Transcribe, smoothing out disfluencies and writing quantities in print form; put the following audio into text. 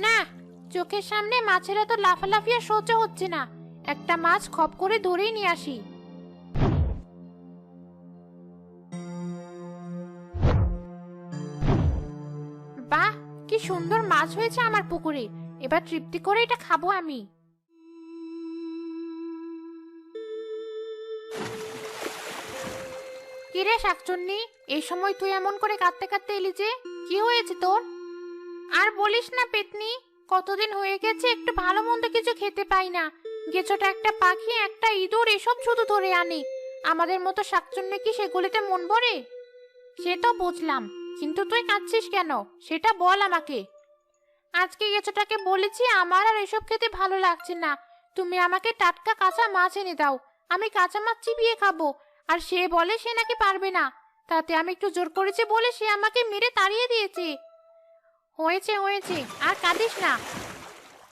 না, চোখের সামনে মাছের এত লাফালাফি আর সহ্য হচ্ছে না। একটা মাছ খপ করে ধরেই নিয়ে আসি। বাহ, কি সুন্দর মাছ হয়েছে আমার পুকুরে। এবার তৃপ্তি করে এটা খাবো আমি। কিরে শাকচুন্নি, এই সময় তুই এমন করে কাঁদতে কাঁদতে এলি যে? কি হয়েছে তোর? আর বলিস না পেতনি, কতদিন হয়ে গেছে একটু ভালো মন্দ কিছু খেতে পাই না। গেছোটা একটা পাখি, একটা ইঁদুর এসব শুধু ধরে আনে। আমাদের মতো শাকচুন্নি কি সেগুলিতে মন ভরে? সে তো বুঝলাম, কিন্তু তুই কাঁদছিস কেন সেটা বল আমাকে। আজকে গেছোটাকে বলেছি আমার আর এসব খেতে ভালো লাগছে না, তুমি আমাকে টাটকা কাঁচা মাছ এনে দাও, আমি কাঁচা মাছ চিবিয়ে খাবো। আর সে বলে সে নাকি পারবে না। তাতে আমি একটু জোর করেছি বলে সে আমাকে মেরে তাড়িয়ে দিয়েছে। হয়েছে হয়েছে, আর কাঁদিস না।